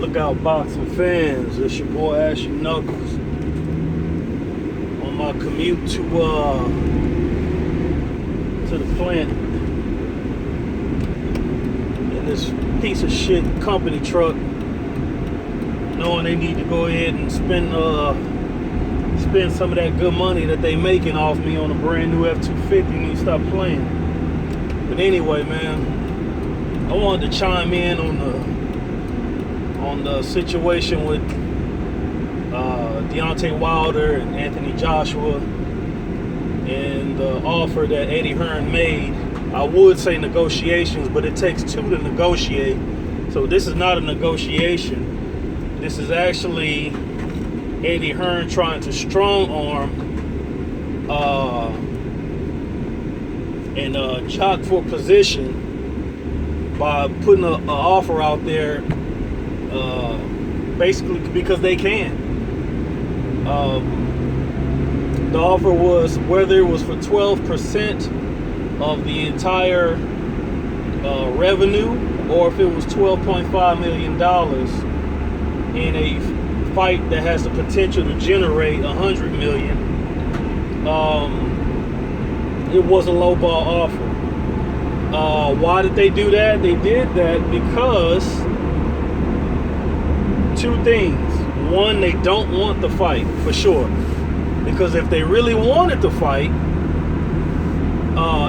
Look out, boxing fans. It's your boy Ashy Knuckles. On my commute to the plant in this piece of shit company truck, knowing they need to go ahead and spend some of that good money that they making off me on a brand new F-250. Need to stop playing. But anyway, man, I wanted to chime in on the situation with Deontay Wilder and Anthony Joshua and the offer that Eddie Hearn made. I would say negotiations, but it takes two to negotiate. So this is not a negotiation. This is actually Eddie Hearn trying to strong arm and jock for position by putting an offer out there, basically because they can. The offer was whether it was for 12% of the entire revenue, or if it was $12.5 million in a fight that has the potential to generate $100 million. It was a lowball offer. Why did they do that? They did that because two things. One, they don't want the fight for sure. Because if they really wanted the fight,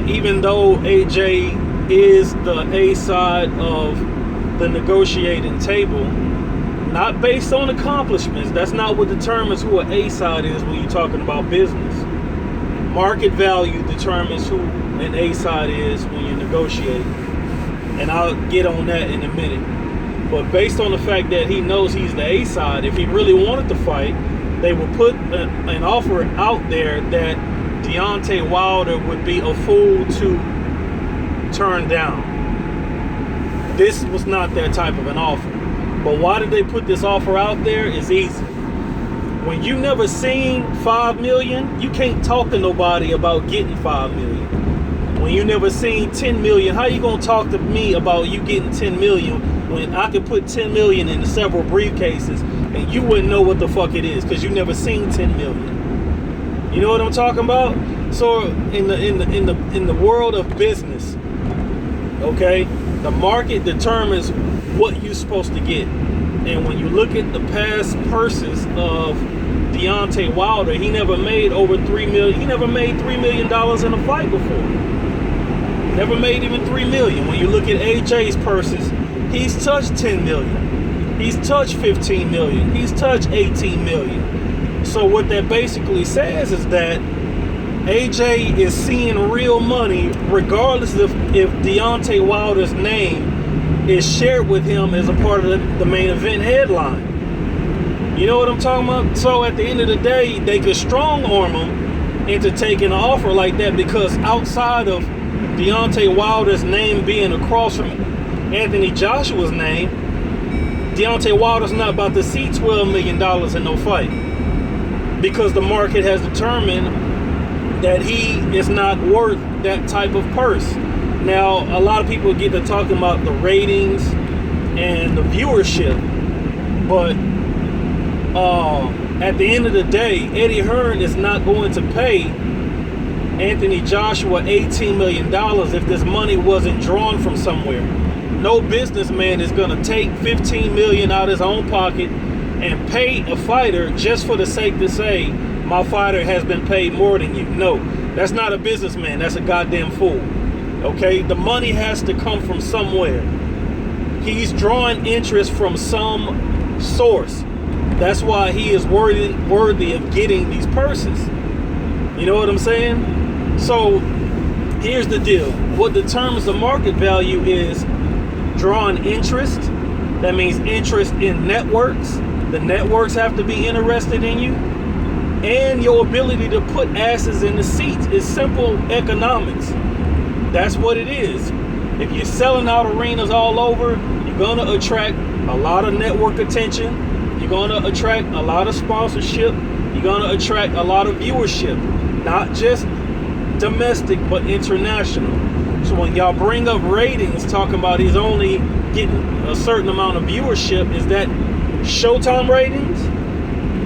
even though AJ is the A side of the negotiating table, not based on accomplishments. That's not what determines who an A side is when you're talking about business. Market value determines who an A side is when you're negotiating. And I'll get on that in a minute. But based on the fact that he knows he's the A side, if he really wanted to fight, they would put an offer out there that Deontay Wilder would be a fool to turn down. This was not that type of an offer. But why did they put this offer out there? It's easy. When you never seen $5 million, you can't talk to nobody about getting $5 million. When you never seen $10 million, how you gonna talk to me about you getting $10 million when I could put $10 million into several briefcases and you wouldn't know what the fuck it is because you never seen $10 million? You know what I'm talking about? So in the world of business, okay, the market determines what you're supposed to get. And when you look at the past purses of Deontay Wilder, he never made over $3 million. He never made $3 million in a fight before. Never made even $3 million. When you look at AJ's purses, he's touched $10 million. He's touched $15 million. He's touched $18 million. So what that basically says is that AJ is seeing real money regardless of if Deontay Wilder's name is shared with him as a part of the main event headline. You know what I'm talking about? So at the end of the day, they could strong arm him into taking an offer like that, because outside of Deontay Wilder's name being across from Anthony Joshua's name, Deontay Wilder's not about to see $12 million in no fight, because the market has determined that he is not worth that type of purse. Now, a lot of people get to talking about the ratings and the viewership, but at the end of the day, Eddie Hearn is not going to pay Anthony Joshua $18 million if this money wasn't drawn from somewhere. No businessman is going to take $15 million out of his own pocket and pay a fighter just for the sake to say, my fighter has been paid more than you. No, that's not a businessman. That's a goddamn fool. Okay, the money has to come from somewhere. He's drawing interest from some source. That's why he is worthy of getting these purses. You know what I'm saying? So here's the deal. What determines the market value is drawing interest. That means interest in networks. The networks have to be interested in you. And your ability to put asses in the seats is simple economics. That's what it is. If you're selling out arenas all over, you're going to attract a lot of network attention. You're going to attract a lot of sponsorship. You're going to attract a lot of viewership. Not just domestic, but international. So when y'all bring up ratings, talking about he's only getting a certain amount of viewership, is that Showtime ratings?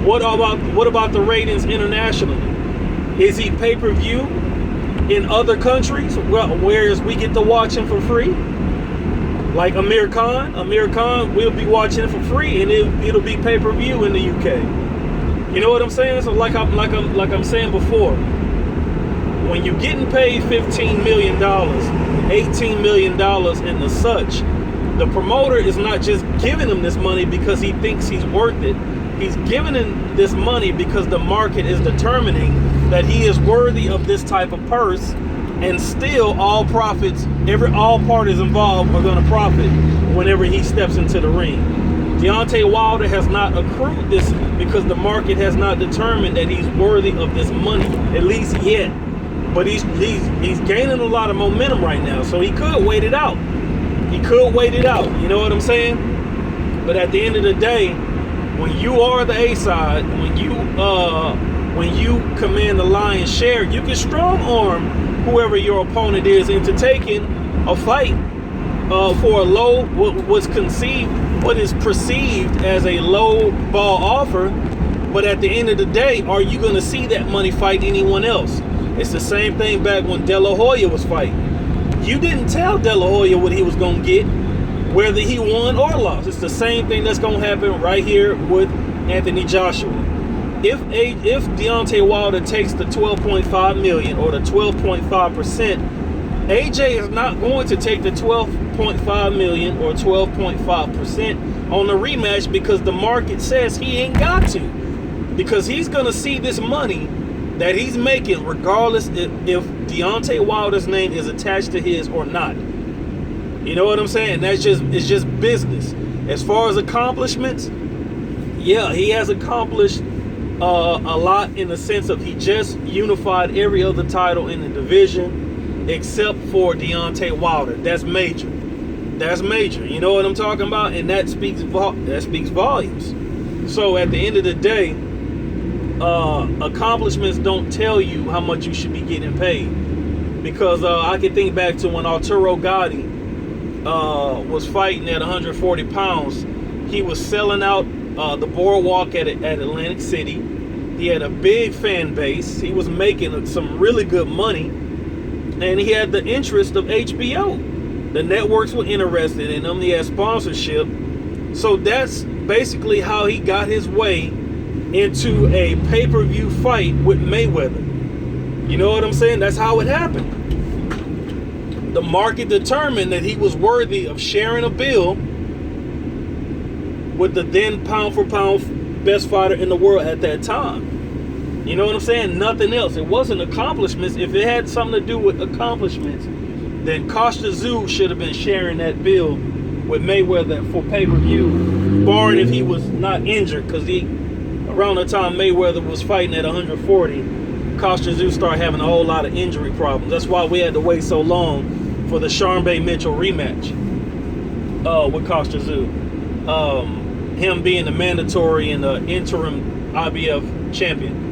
What about the ratings internationally? Is he pay-per-view in other countries, whereas we get to watch him for free? Like Amir Khan will be watching it for free, and it'll be pay-per-view in the UK. You know what I'm saying? So like I'm saying before, when you're getting paid $15 million, $18 million and the such, the promoter is not just giving him this money because he thinks he's worth it. He's giving him this money because the market is determining that he is worthy of this type of purse, and still all parties involved are going to profit whenever he steps into the ring. Deontay Wilder has not accrued this because the market has not determined that he's worthy of this money, at least yet. But he's gaining a lot of momentum right now, so he could wait it out. You know what I'm saying? But at the end of the day, when you are the A side, when you command the lion's share, you can strong arm whoever your opponent is into taking a fight for a low, what is perceived as a low ball offer. But at the end of the day, are you going to see that money fight anyone else? It's the same thing back when De La Hoya was fighting. You didn't tell De La Hoya what he was going to get, whether he won or lost. It's the same thing that's going to happen right here with Anthony Joshua. If Deontay Wilder takes the 12.5 million or the 12.5%, AJ is not going to take the 12.5 million or 12.5% on the rematch because the market says he ain't got to. Because he's going to see this money that he's making regardless if Deontay Wilder's name is attached to his or not. You know what I'm saying? It's just business. As far as accomplishments, yeah, he has accomplished a lot in the sense of he just unified every other title in the division except for Deontay Wilder. That's major. You know what I'm talking about? And that speaks volumes. So at the end of the day, accomplishments don't tell you how much you should be getting paid. Because I can think back to when Arturo Gatti was fighting at 140 pounds. He was selling out the boardwalk at Atlantic City. He had a big fan base. He was making some really good money. And he had the interest of HBO. The networks were interested in him. He had sponsorship. So that's basically how he got his way into a pay-per-view fight with Mayweather. You know what I'm saying? That's how it happened. The market determined that he was worthy of sharing a bill with the then pound-for-pound best fighter in the world at that time. You know what I'm saying? Nothing else. It wasn't accomplishments. If it had something to do with accomplishments, then Costa Zoo should have been sharing that bill with Mayweather for pay-per-view, barring if he was not injured, because around the time Mayweather was fighting at 140, Costa Zoo started having a whole lot of injury problems. That's why we had to wait so long for the Sharmba Mitchell rematch with Costa Zoo. Him being the mandatory and the interim IBF champion.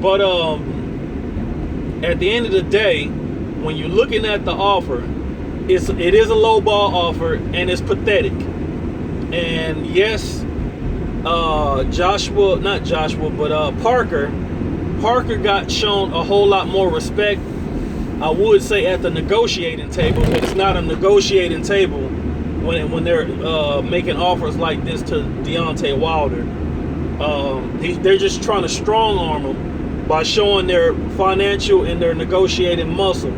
But at the end of the day, when you're looking at the offer, it is a low ball offer and it's pathetic. And yes, Parker got shown a whole lot more respect, I would say, at the negotiating table. But it's not a negotiating table when they're making offers like this to Deontay Wilder. They're just trying to strong arm him by showing their financial and their negotiating muscle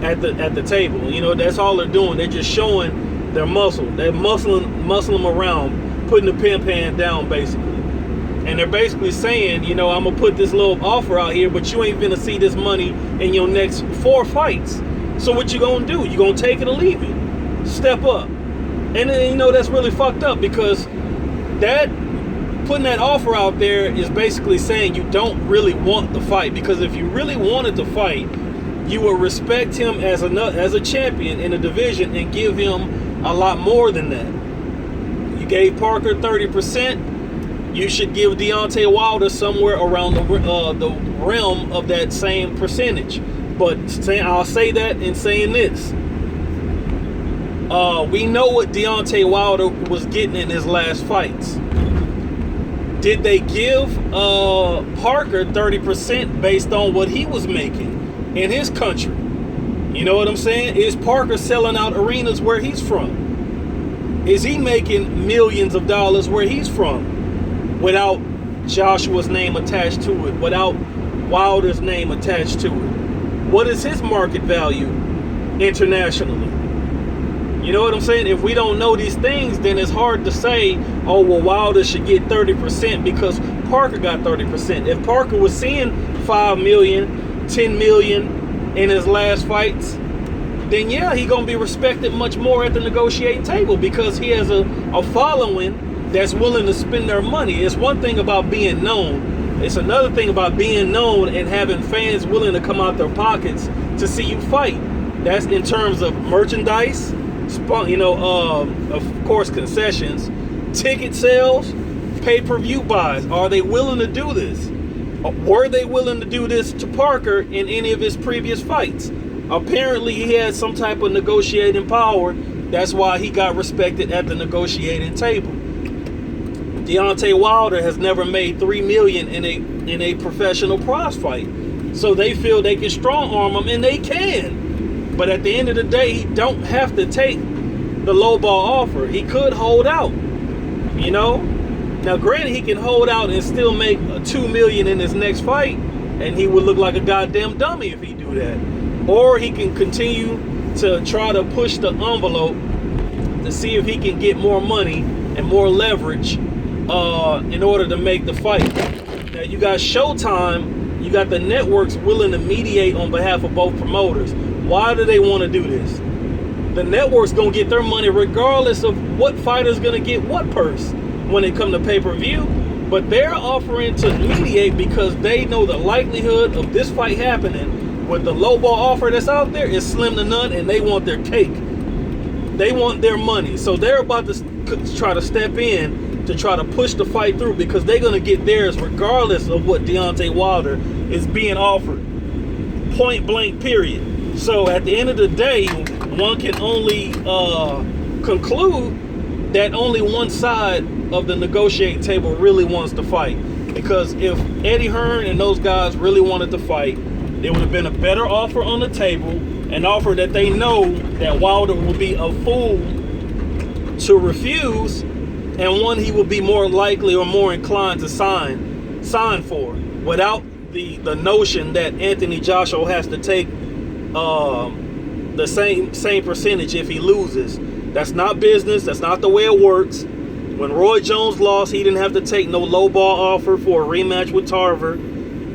at the table. You know, that's all they're doing. They're just showing their muscle. They're muscling them around, putting the pin pan down, basically. And they're basically saying, you know, I'm going to put this little offer out here, but you ain't going to see this money in your next 4 fights. So what you going to do? You going to take it or leave it? Step up. And then, you know, that's really fucked up, because putting that offer out there is basically saying you don't really want the fight. Because if you really wanted to fight, you would respect him as a champion in the division and give him a lot more than that. You gave Parker 30%. You should give Deontay Wilder somewhere around the realm of that same percentage. But I'll say that in saying this. We know what Deontay Wilder was getting in his last fights. Did they give Parker 30% based on what he was making in his country? You know what I'm saying? Is Parker selling out arenas where he's from? Is he making millions of dollars where he's from without Joshua's name attached to it, without Wilder's name attached to it? What is his market value internationally? You know what I'm saying? If we don't know these things, then it's hard to say, oh, well, Wilder should get 30% because Parker got 30%. If Parker was seeing 5 million, 10 million in his last fights, then yeah, he's going to be respected much more at the negotiating table because he has a following that's willing to spend their money. It's one thing about being known. It's another thing about being known and having fans willing to come out their pockets to see you fight. That's in terms of merchandise, of course, concessions, ticket sales, pay-per-view buys. Are they willing to do this? Were they willing to do this to Parker in any of his previous fights? Apparently, he had some type of negotiating power. That's why he got respected at the negotiating table. Deontay Wilder has never made $3 million in a professional prize fight. So they feel they can strong arm him, and they can. But at the end of the day, he don't have to take the low ball offer. He could hold out, you know? Now, granted, he can hold out and still make $2 million in his next fight, and he would look like a goddamn dummy if he do that. Or he can continue to try to push the envelope to see if he can get more money and more leverage in order to make the fight. Now, you got Showtime, you got the networks willing to mediate on behalf of both promoters. Why do they want to do this? The network's going to get their money regardless of what fighter's going to get what purse when it comes to pay-per-view. But they're offering to mediate because they know the likelihood of this fight happening with the low ball offer that's out there is slim to none, and they want their cake. They want their money. So they're about to try to step in to try to push the fight through because they're going to get theirs regardless of what Deontay Wilder is being offered. Point blank, period. So at the end of the day, one can only conclude that only one side of the negotiating table really wants to fight. Because if Eddie Hearn and those guys really wanted to fight, there would have been a better offer on the table, an offer that they know that Wilder will be a fool to refuse, and one he will be more likely or more inclined to sign for, without the notion that Anthony Joshua has to take the same percentage if he loses. That's not business. That's not the way it works. When Roy Jones lost, he didn't have to take no low ball offer for a rematch with Tarver.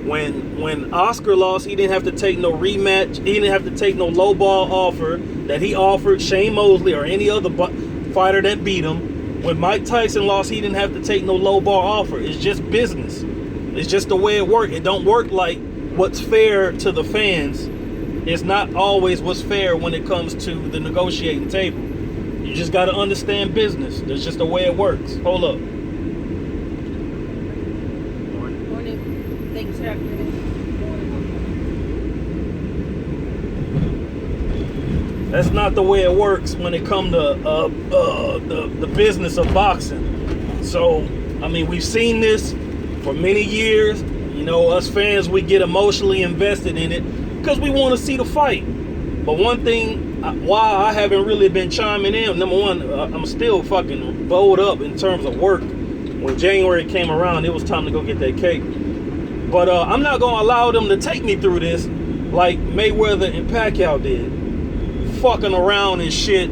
When Oscar lost, he didn't have to take no rematch. He didn't have to take no low ball offer that he offered Shane Mosley or any other fighter that beat him. When Mike Tyson lost, he didn't have to take no low ball offer. It's just business. It's just the way it works. It don't work like what's fair to the fans. It's not always what's fair when it comes to the negotiating table. You just got to understand business. That's just the way it works. Hold up. Morning. Thanks for having me. That's not the way it works when it comes to the business of boxing. So, I mean, we've seen this for many years. You know, us fans, we get emotionally invested in it because we want to see the fight. But one thing, why I haven't really been chiming in, number one, I'm still fucking bowled up in terms of work. When January came around, it was time to go get that cake. But I'm not going to allow them to take me through this like Mayweather and Pacquiao did. Fucking around and shit,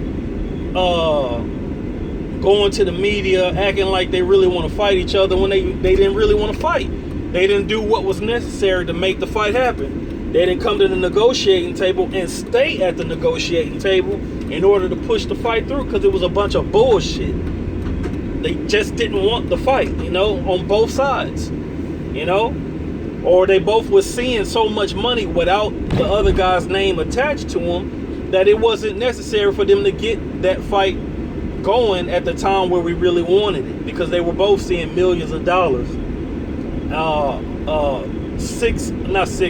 going to the media, acting like they really want to fight each other when they didn't really want to fight. They didn't do what was necessary to make the fight happen. They didn't come to the negotiating table and stay at the negotiating table in order to push the fight through because it was a bunch of bullshit. They just didn't want the fight, you know, on both sides, you know? Or they both were seeing so much money without the other guy's name attached to them that it wasn't necessary for them to get that fight going at the time where we really wanted it because they were both seeing millions of dollars.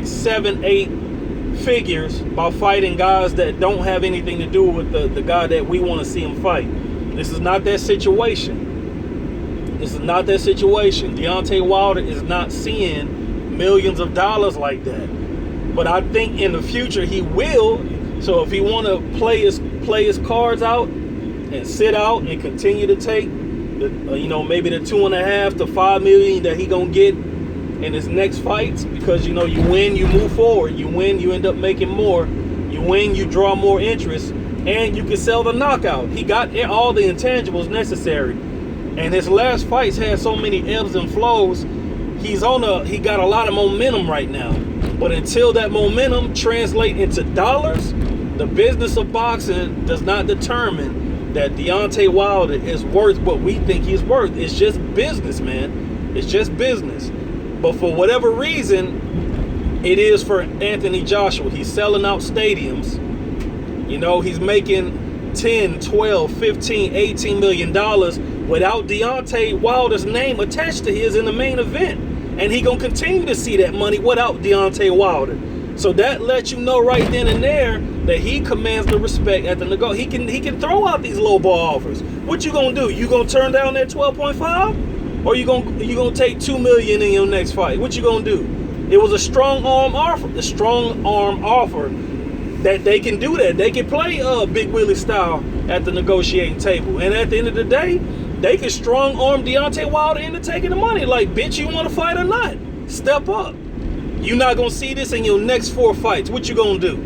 7, 8 figures by fighting guys that don't have anything to do with the guy that we want to see him fight. This is not that situation. This is not that situation. Deontay Wilder is not seeing millions of dollars like that. But I think in the future he will. So if he want to play his cards out and sit out and continue to take maybe the 2.5 to 5 million that he gonna get in his next fights, because you win, you move forward, you win, you end up making more, you win, you draw more interest, and you can sell the knockout. He got all the intangibles necessary, and his last fights had so many ebbs and flows. He got a lot of momentum right now, but until that momentum translates into dollars, the business of boxing does not determine that Deontay Wilder is worth what we think he's worth. It's just business, man. It's just business. But for whatever reason, it is for Anthony Joshua. He's selling out stadiums. He's making 10, 12, 15, 18 million dollars without Deontay Wilder's name attached to his in the main event. And he gonna continue to see that money without Deontay Wilder. So that lets you know right then and there that he commands the respect at the He can throw out these low ball offers. What you gonna do? You gonna turn down that 12.5, or you gonna take $2 million in your next fight? What you gonna do? It was a strong arm offer. The strong arm offer that they can do that. They can play Big Willie style at the negotiating table, and at the end of the day, they can strong arm Deontay Wilder into taking the money. Like, bitch, you want to fight or not? Step up. You're not gonna see this in your next 4 fights. What you gonna do?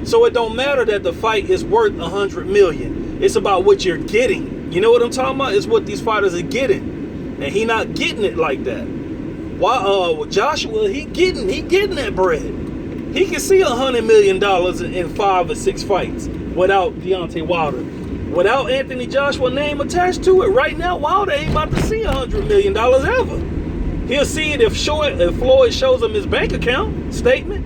So it don't matter that the fight is worth $100 million. It's about what you're getting. You know what I'm talking about? It's what these fighters are getting, and he not getting it like that. Why? Joshua, he getting that bread. He can see $100 million in 5 or 6 fights without Deontay Wilder. Without Anthony Joshua's name attached to it, right now Wilder ain't about to see $100 million ever. He'll see it if Floyd shows him his bank account statement.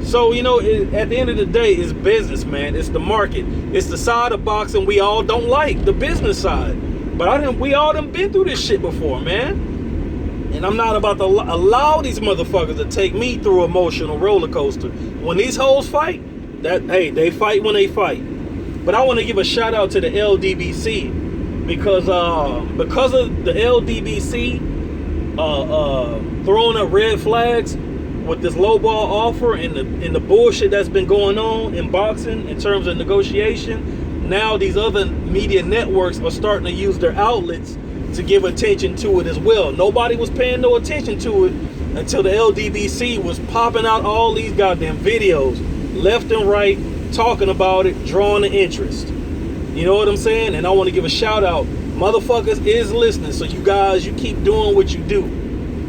So, at the end of the day, it's business, man. It's the market. It's the side of boxing we all don't like, the business side. But we all done been through this shit before, man. And I'm not about to allow these motherfuckers to take me through emotional roller coaster. When these hoes fight, they fight when they fight. But I want to give a shout out to the LDBC because of the LDBC throwing up red flags with this lowball offer and the bullshit that's been going on in boxing in terms of negotiation. Now these other media networks are starting to use their outlets to give attention to it as well. Nobody was paying no attention to it until the LDBC was popping out all these goddamn videos left and right, talking about it, drawing the interest. You know what I'm saying? And I want to give a shout out. Motherfuckers is listening, so you guys, you keep doing what you do.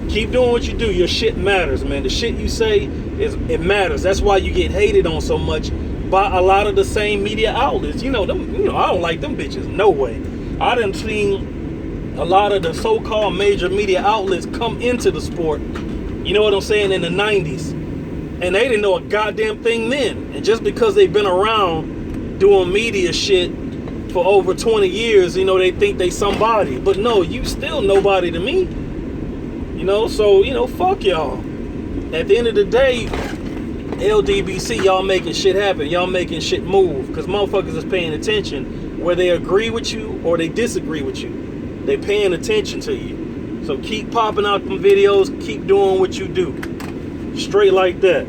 Keep doing what you do. Your shit matters, man. The shit you say, it matters. That's why you get hated on so much by a lot of the same media outlets. I don't like them bitches. No way. I done seen a lot of the so-called major media outlets come into the sport, you know what I'm saying, in the 90s. And they didn't know a goddamn thing then. And just because they've been around doing media shit for over 20 years, they think they somebody. But no, you still nobody to me. So, fuck y'all. At the end of the day, LDBC, y'all making shit happen. Y'all making shit move. Because motherfuckers is paying attention whether they agree with you or they disagree with you. They paying attention to you. So keep popping out them videos. Keep doing what you do. Straight like that.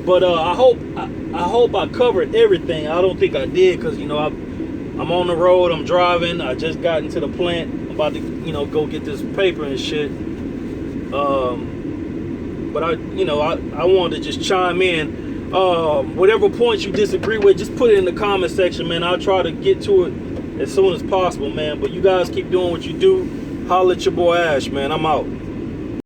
But I hope I covered everything. I don't think I did because, I'm on the road. I'm driving. I just got into the plant. I'm about to, go get this paper and shit. But I wanted to just chime in. Whatever points you disagree with, just put it in the comment section, man. I'll try to get to it as soon as possible, man. But you guys keep doing what you do. Holla at your boy Ash, man. I'm out.